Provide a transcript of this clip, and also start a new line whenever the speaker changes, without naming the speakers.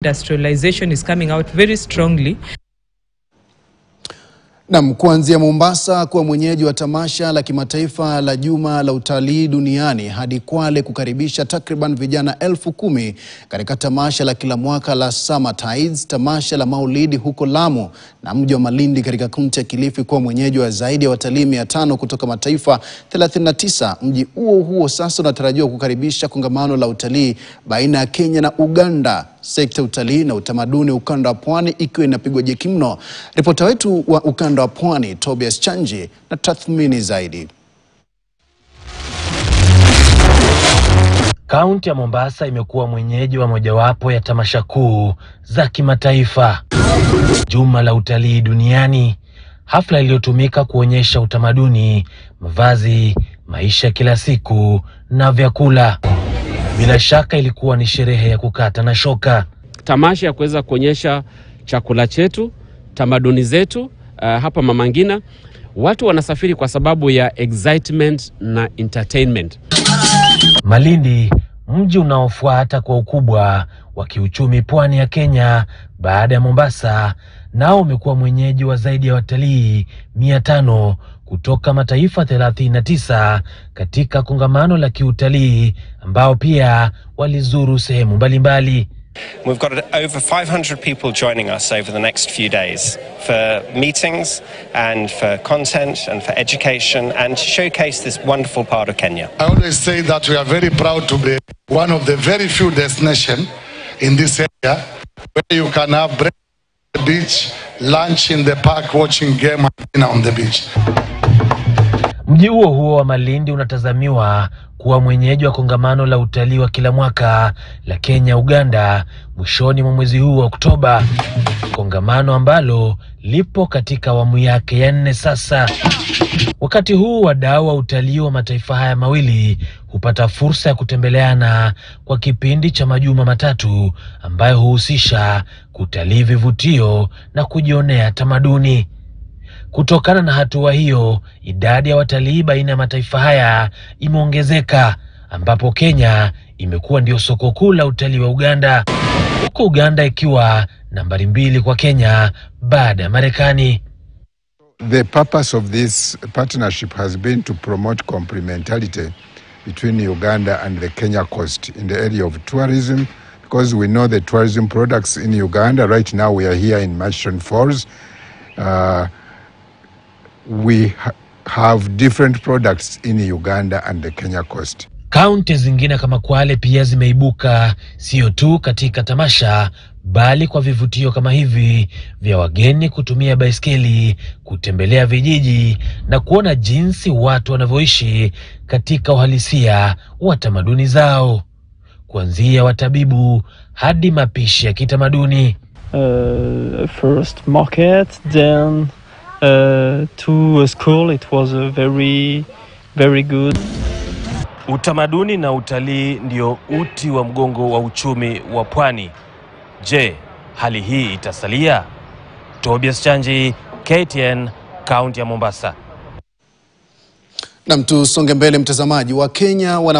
Industrialization is coming out very strongly.
Na kuanzia Mombasa kuwa mwenyeji wa tamasha la kimataifa la Juma la Utalii Duniani hadi Kwale kukaribisha takriban vijana 10,000 katika tamasha la kila mwaka la Summer Tides, tamasha la Maulidi huko Lamu na mji wa Malindi katika kaunti ya Kilifi kuwa mwenyeji wa zaidi ya watalii 500 kutoka mataifa 39. Mji huo sasa unatarajiwa kukaribisha kongamano la utalii baina ya Kenya na Uganda. Sekta utalii na utamaduni ukanda wa Pwani ikiwa inapigwa jeki mno. Ripota wetu wa ukanda wa Pwani Tobias Chanji na tathmini zaidi.
Kaunti ya Mombasa imekuwa mwenyeji wa mojawapo ya tamasha kuu za kimataifa, Juma la Utalii Duniani, hafla iliyotumika kuonyesha utamaduni, mavazi, maisha kila siku na vyakula. Bila shaka ilikuwa ni sherehe ya kukata na shoka.
Tamasha ya kuweza kuonyesha chakula chetu, tamaduni zetu. Hapa Mama Ngina watu wanasafiri kwa sababu ya excitement na entertainment.
Malindi, mji unaofuata kwa ukubwa wa kiuchumi pwani ya Kenya baada ya Mombasa, nao umekuwa mwenyeji wa zaidi ya watalii 500 kutoka mataifa 39 katika kongamano la kiutalii ambao pia walizuru sehemu mbalimbali.
We've got over 500 people joining us over the next few days for meetings and for content and for education and to showcase this wonderful part of Kenya.
I always say that we are very proud to be one of the very few destinations in this area where you can have breakfast on the beach, lunch in the park, watching game and dinner on the beach.
Mji huo wa Malindi unatazamiwa kuwa mwenyeji wa kongamano la utalii wa kila mwaka la Kenya-Uganda mwishoni mwa mwezi huu wa Oktoba, kongamano ambalo lipo katika awamu yake ya 4 sasa. Wakati huu wadau wa utalii wa mataifa haya mawili hupata fursa ya kutembeleana kwa kipindi cha majuma matatu ambayo huhusisha kutalii vivutio na kujionea tamaduni. Kutokana na hatua hiyo, idadi ya watalii baina ya mataifa haya imeongezeka, ambapo Kenya imekuwa ndio soko kuu la utalii wa Uganda, huku Uganda ikiwa nambari 2 kwa Kenya baada ya Marekani.
The purpose of this partnership has been to promote complementarity between Uganda and the Kenya coast in the area of tourism, because we know the tourism products in Uganda. Right now we are here in Murchison Falls. We have different products in Uganda and the Kenya coast.
Kaunti zingine kama Kwale pia zimeibuka, sio tu katika tamasha bali kwa vivutio kama hivi vya wageni kutumia baiskeli kutembelea vijiji na kuona jinsi watu wanavyoishi katika uhalisia wa tamaduni zao, kuanzia watabibu hadi mapishi ya kitamaduni.
First market, then to a school. It was a very good.
Utamaduni na utalii ndio uti wa mgongo wa uchumi wa pwani. Je, hali hii itasalia? Tobias Chanji, KTN, kaunti ya Mombasa.
Na tusonge mbele mtazamaji. Wa Kenya wana